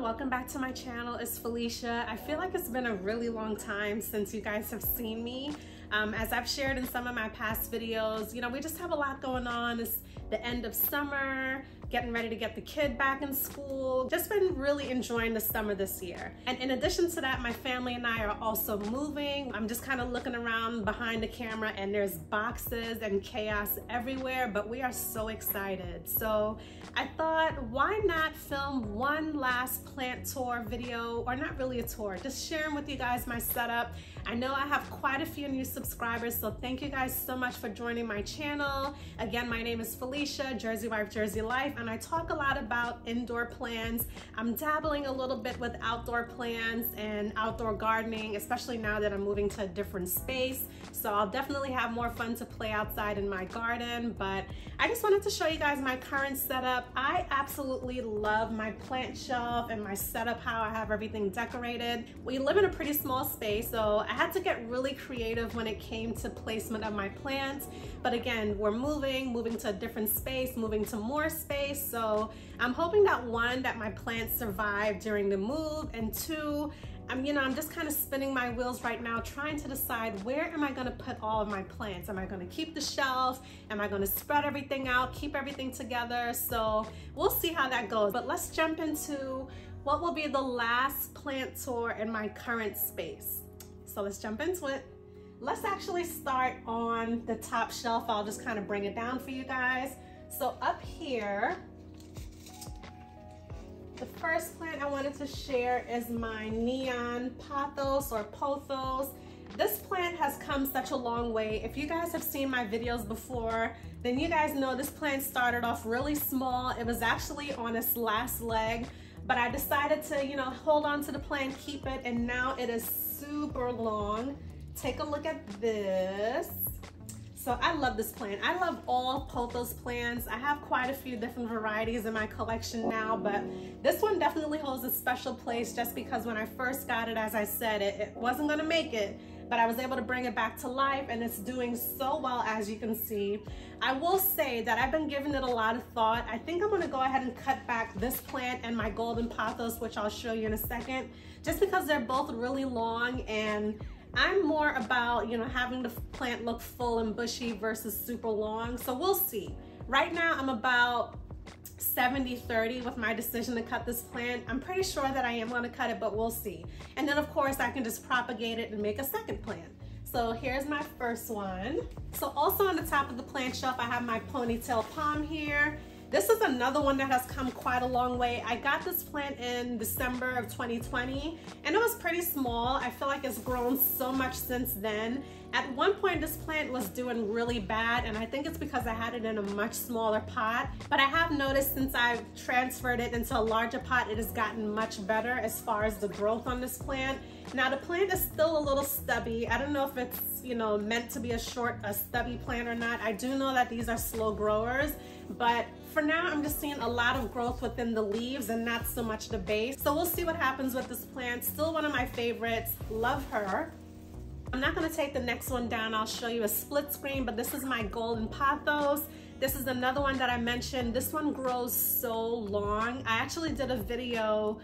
Welcome back to my channel. It's Felicia. I feel like it's been a really long time since you guys have seen me. As I've shared in some of my past videos, you know, we just have a lot going on. It's the end of summer, getting ready to get the kid back in school. Just been really enjoying the summer this year. And in addition to that, my family and I are also moving. I'm just kind of looking around behind the camera and there's boxes and chaos everywhere, but we are so excited. So I thought, why not film one last plant tour video, or not really a tour, just sharing with you guys my setup. I know I have quite a few new subscribers, so thank you guys so much for joining my channel. Again, my name is Felicia, Jersey Wife, Jersey Life, and I talk a lot about indoor plants. I'm dabbling a little bit with outdoor plants and outdoor gardening, especially now that I'm moving to a different space. So I'll definitely have more fun to play outside in my garden, but I just wanted to show you guys my current setup. I absolutely love my plant shelf and my setup, how I have everything decorated. We live in a pretty small space, so I had to get really creative when it came to placement of my plants. But again, we're moving to a different space, moving to more space. So I'm hoping that one, that my plants survive during the move, and two, I'm just kind of spinning my wheels right now, trying to decide where am I going to put all of my plants. Am I going to keep the shelf? Am I going to spread everything out, keep everything together? So we'll see how that goes. But let's jump into what will be the last plant tour in my current space. So let's jump into it. Let's actually start on the top shelf. I'll just kind of bring it down for you guys. So up here, the first plant I wanted to share is my neon Pathos or Pothos. This plant has come such a long way. If you guys have seen my videos before, then you guys know this plant started off really small. It was actually on its last leg, but I decided to, hold on to the plant, keep it, and now it is super long. Take a look at this. So I love this plant. I love all Pothos plants. I have quite a few different varieties in my collection now, but this one definitely holds a special place just because when I first got it, as I said, it wasn't gonna make it, but I was able to bring it back to life and it's doing so well, as you can see. I will say that I've been giving it a lot of thought. I think I'm gonna go ahead and cut back this plant and my golden Pathos, which I'll show you in a second, just because they're both really long, and I'm more about, having the plant look full and bushy versus super long. So we'll see. Right now I'm about 70-30 with my decision to cut this plant. I'm pretty sure that I am going to cut it, but we'll see. And then of course I can just propagate it and make a second plant. So here's my first one. So also on the top of the plant shelf, I have my Ponytail Palm here. This is another one that has come quite a long way. I got this plant in December of 2020 and it was pretty small. I feel like it's grown so much since then. At one point this plant was doing really bad, and I think it's because I had it in a much smaller pot, but I have noticed since I've transferred it into a larger pot, it has gotten much better as far as the growth on this plant. Now the plant is still a little stubby. I don't know if it's, meant to be a stubby plant or not. I do know that these are slow growers, but for now I'm just seeing a lot of growth within the leaves and not so much the base. So we'll see what happens with this plant. Still one of my favorites. Love her. I'm not going to take the next one down. I'll show you a split screen, but this is my golden Pathos. This is another one that I mentioned. This one grows so long. I actually did a video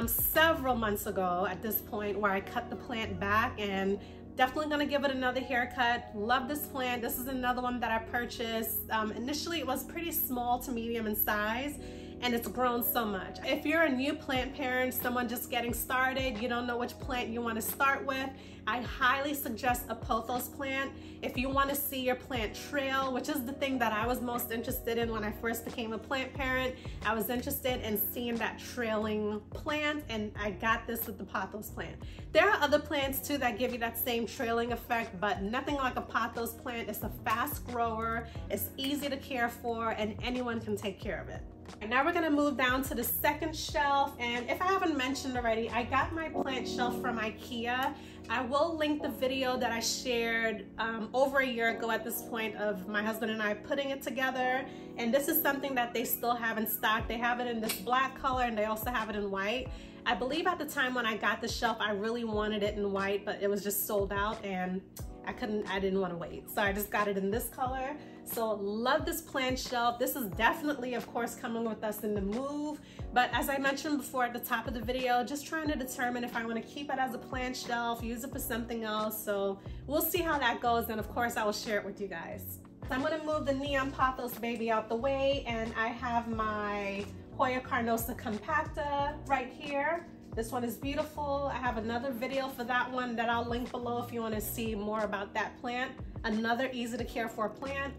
several months ago at this point where I cut the plant back, and definitely gonna give it another haircut. Love this plant. This is another one that I purchased. Initially it was pretty small to medium in size, and it's grown so much. If you're a new plant parent, someone just getting started, you don't know which plant you want to start with, I highly suggest a Pothos plant. If you want to see your plant trail, which is the thing that I was most interested in when I first became a plant parent, I was interested in seeing that trailing plant, and I got this with the Pothos plant. There are other plants too that give you that same trailing effect, but nothing like a Pothos plant. It's a fast grower, it's easy to care for, and anyone can take care of it. And now we're gonna move down to the second shelf, and if I haven't mentioned already, I got my plant shelf from Ikea. I will link the video that I shared over a year ago at this point of my husband and I putting it together, and this is something that they still have in stock. They have it in this black color and they also have it in white. I believe at the time when I got the shelf, I really wanted it in white, but it was just sold out, and I didn't want to wait. So I just got it in this color. So love this plant shelf. This is definitely, of course, coming with us in the move. But as I mentioned before at the top of the video, just trying to determine if I want to keep it as a plant shelf, use it for something else. So we'll see how that goes. And of course, I will share it with you guys. So I'm going to move the Neon Pathos baby out the way. And I have my Hoya Carnosa Compacta right here. This one is beautiful. I have another video for that one that I'll link below if you want to see more about that plant. Another easy to care for plant.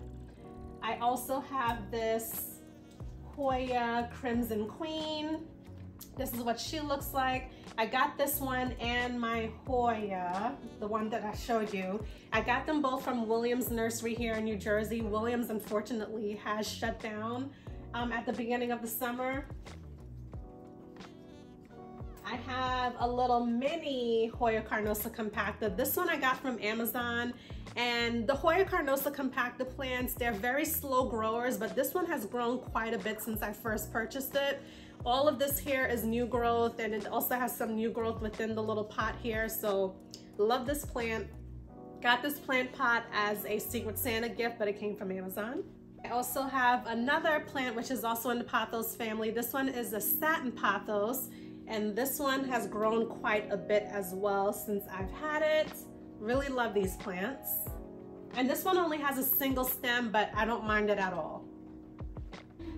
I also have this Hoya Crimson Queen. This is what she looks like. I got this one and my Hoya, the one that I showed you. I got them both from Williams Nursery here in New Jersey. Williams, unfortunately, has shut down at the beginning of the summer. I have a little mini Hoya Carnosa Compacta. This one I got from Amazon. And the Hoya Carnosa Compacta plants, they're very slow growers, but this one has grown quite a bit since I first purchased it. All of this here is new growth, and it also has some new growth within the little pot here. So love this plant. Got this plant pot as a Secret Santa gift, but it came from Amazon. I also have another plant which is also in the Pathos family. This one is a Satin Pothos, and this one has grown quite a bit as well since I've had it. Really love these plants. And this one only has a single stem, but I don't mind it at all.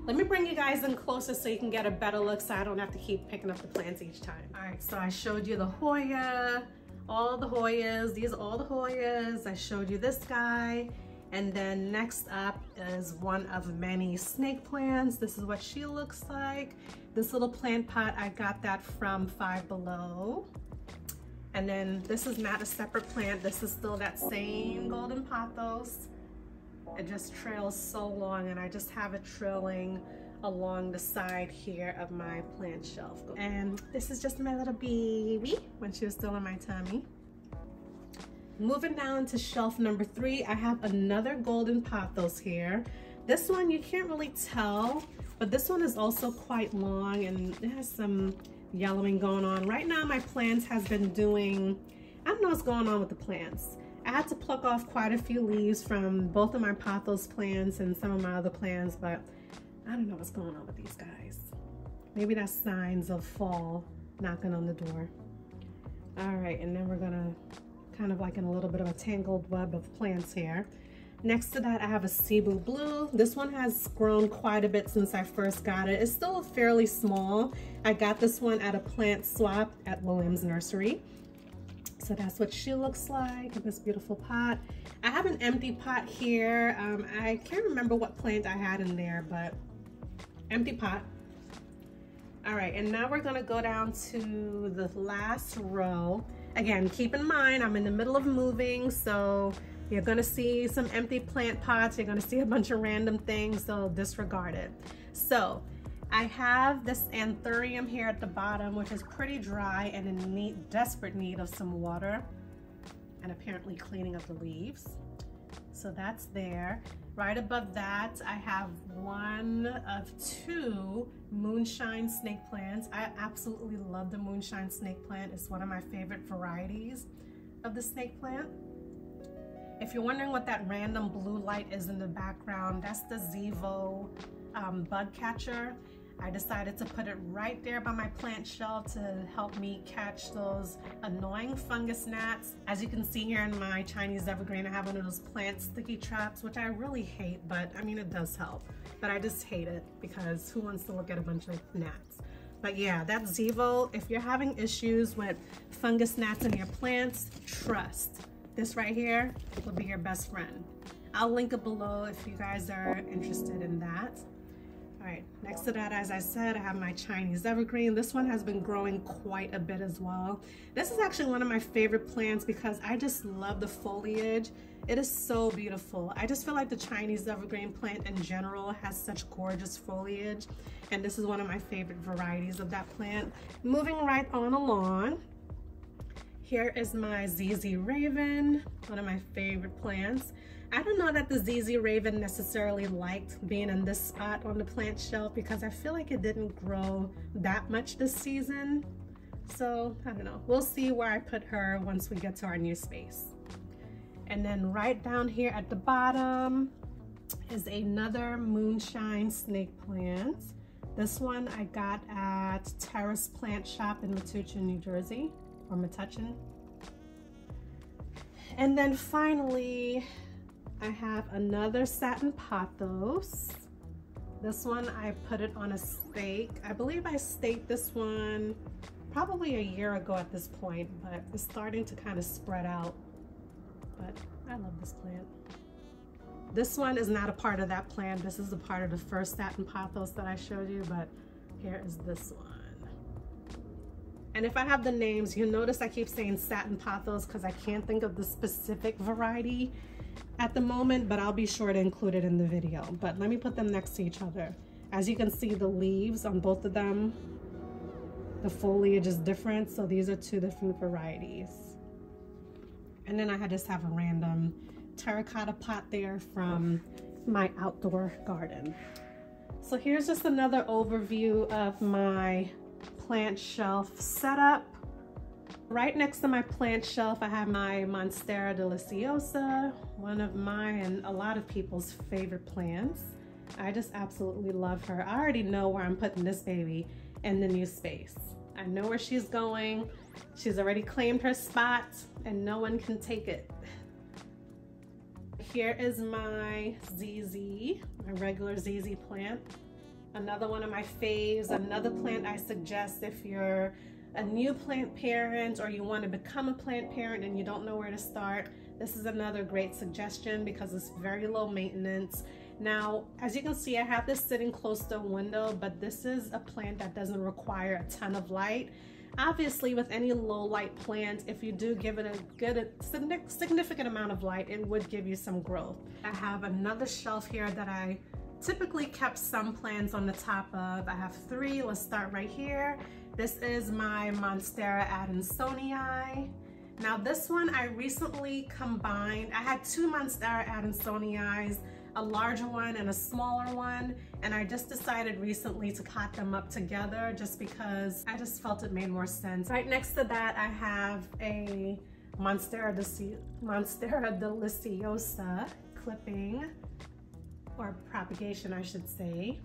Let me bring you guys in closer so you can get a better look so I don't have to keep picking up the plants each time. All right, so I showed you the Hoya, all the Hoyas. These are all the Hoyas. I showed you this guy. And then next up is one of many snake plants. This is what she looks like. This little plant pot, I got that from Five Below. And then this is not a separate plant. This is still that same golden pothos. It just trails so long, and I just have it trailing along the side here of my plant shelf. And this is just my little baby when she was still in my tummy. Moving down to shelf number 3, I have another golden pothos here. This one you can't really tell, but this one is also quite long and it has some yellowing going on. Right now my plants has been doing, I don't know what's going on with the plants. I had to pluck off quite a few leaves from both of my pothos plants and some of my other plants, but I don't know what's going on with these guys. Maybe that's signs of fall knocking on the door. All right, and then we're gonna kind of like in a little bit of a tangled web of plants here. Next to that, I have a Cebu Blue. This one has grown quite a bit since I first got it. It's still fairly small. I got this one at a plant swap at Williams Nursery. So that's what she looks like in this beautiful pot. I have an empty pot here. I can't remember what plant I had in there, but empty pot. All right, and now we're gonna go down to the last row. Again, keep in mind, I'm in the middle of moving, so you're gonna see some empty plant pots. You're gonna see a bunch of random things, so disregard it. So I have this Anthurium here at the bottom, which is pretty dry and in desperate need of some water and apparently cleaning up the leaves. So that's there. Right above that, I have one of 2 Moonshine snake plants. I absolutely love the Moonshine snake plant. It's one of my favorite varieties of the snake plant. If you're wondering what that random blue light is in the background, that's the Zevo bug catcher. I decided to put it right there by my plant shelf to help me catch those annoying fungus gnats. As you can see here in my Chinese Evergreen, I have one of those plant sticky traps, which I really hate, but I mean, it does help. But I just hate it because who wants to look at a bunch of gnats? But yeah, that's Zevo. If you're having issues with fungus gnats in your plants, trust. This right here will be your best friend. I'll link it below if you guys are interested in that. All right, next to that, as I said, I have my Chinese Evergreen. This one has been growing quite a bit as well. This is actually one of my favorite plants because I just love the foliage. It is so beautiful. I just feel like the Chinese Evergreen plant in general has such gorgeous foliage, and this is one of my favorite varieties of that plant. Moving right on along, here is my ZZ Raven, one of my favorite plants. I don't know that the ZZ Raven necessarily liked being in this spot on the plant shelf because I feel like it didn't grow that much this season. So I don't know, we'll see where I put her once we get to our new space. And then right down here at the bottom is another Moonshine snake plant. This one I got at Terrace Plant Shop in Metuchen, New Jersey, or Metuchen. And then finally, I have another Satin Pothos. This one, I put it on a stake. I believe I staked this one probably a year ago at this point, but it's starting to kind of spread out. But I love this plant. This one is not a part of that plant. This is a part of the first Satin Pothos that I showed you, but here is this one. And if I have the names, you'll notice I keep saying Satin Pothos because I can't think of the specific variety at the moment, but I'll be sure to include it in the video. But let me put them next to each other. As you can see, the leaves on both of them, the foliage is different, so these are two different varieties. And then I just have a random terracotta pot there from my outdoor garden. So here's just another overview of my plant shelf setup. Right next to my plant shelf, I have my Monstera Deliciosa, one of my and a lot of people's favorite plants. I just absolutely love her. I already know where I'm putting this baby in the new space. I know where she's going. She's already claimed her spot and no one can take it. Here is my ZZ, my regular ZZ plant. Another one of my faves, another plant I suggest if you're a new plant parent or you want to become a plant parent and you don't know where to start. This is another great suggestion because it's very low maintenance. Now, as you can see, I have this sitting close to a window, but this is a plant that doesn't require a ton of light. Obviously, with any low light plant, if you do give it a good, significant amount of light, it would give you some growth. I have another shelf here that I typically kept some plants on the top of. I have three. Let's start right here. This is my Monstera Adansonii. Now this one I recently combined. I had two Monstera Adansonii, a larger one and a smaller one, and I just decided recently to cut them up together just because I just felt it made more sense. Right next to that I have a Monstera Deliciosa clipping, or propagation I should say.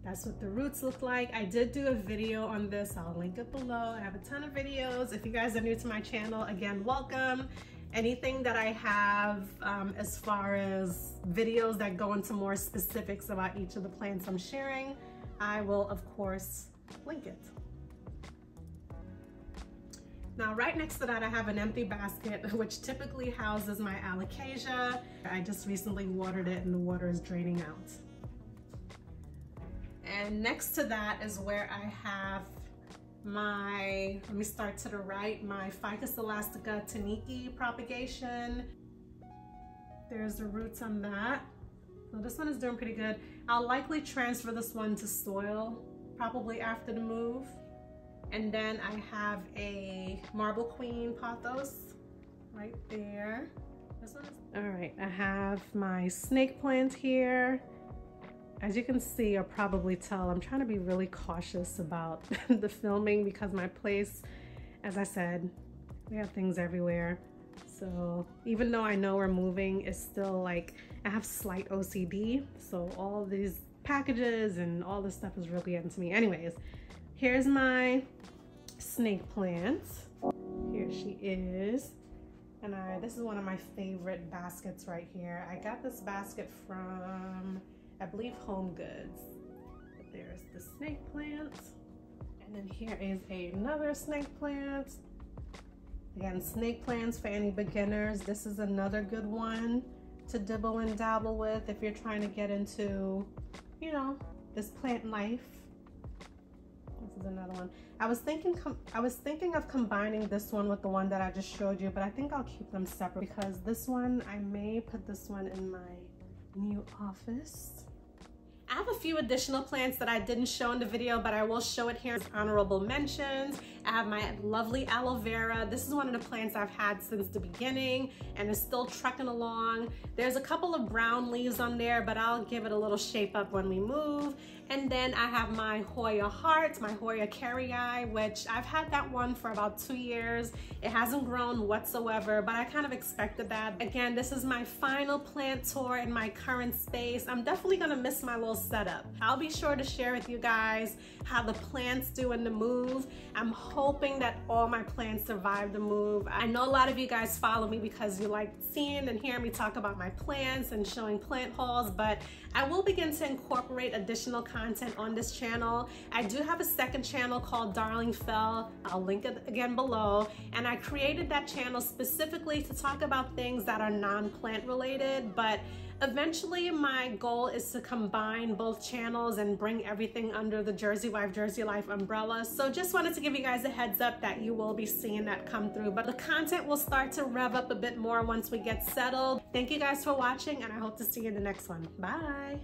That's what the roots look like. I did do a video on this. I'll link it below. I have a ton of videos. If you guys are new to my channel, again, welcome. Anything that I have as far as videos that go into more specifics about each of the plants I'm sharing, I will of course link it. Now right next to that I have an empty basket which typically houses my alocasia. I just recently watered it and the water is draining out. And next to that is where I have my, let me start to the right, my Ficus Elastica Taniki propagation. There's the roots on that. So this one is doing pretty good. I'll likely transfer this one to soil probably after the move. And then I have a Marble Queen Pathos right there. This one is, all right, I have my snake plant here. As you can see or probably tell, I'm trying to be really cautious about the filming because my place, as I said, we have things everywhere. So even though I know we're moving, it's still like, I have slight OCD. So all these packages and all this stuff is really getting to me. Anyways, here's my snake plant. Here she is. And this is one of my favorite baskets right here. I got this basket from, I believe, Home Goods. But there's the snake plant. And then here is another snake plant. Again, snake plants for any beginners. This is another good one to dibble and dabble with if you're trying to get into, you know, this plant life. This is another one. I was thinking of combining this one with the one that I just showed you, but I think I'll keep them separate because this one, I may put this one in my new office. I have a few additional plants that I didn't show in the video, but I will show it here as honorable mentions. I have my lovely aloe vera. This is one of the plants I've had since the beginning and is still trucking along. There's a couple of brown leaves on there, but I'll give it a little shape up when we move. And then I have my Hoya hearts, my Hoya carrii, which I've had that one for about 2 years. It hasn't grown whatsoever, but I kind of expected that. Again, this is my final plant tour in my current space. I'm definitely gonna miss my little setup. I'll be sure to share with you guys how the plants do in the move. I'm hoping that all my plants survive the move. I know a lot of you guys follow me because you like seeing and hearing me talk about my plants and showing plant hauls, but I will begin to incorporate additional content on this channel. I do have a second channel called Darling Fell. I'll link it again below. And I created that channel specifically to talk about things that are non-plant related, but eventually my goal is to combine both channels and bring everything under the Jersey Wife, Jersey Life umbrella. So just wanted to give you guys a heads up that you will be seeing that come through, but the content will start to rev up a bit more once we get settled. Thank you guys for watching, and I hope to see you in the next one. Bye.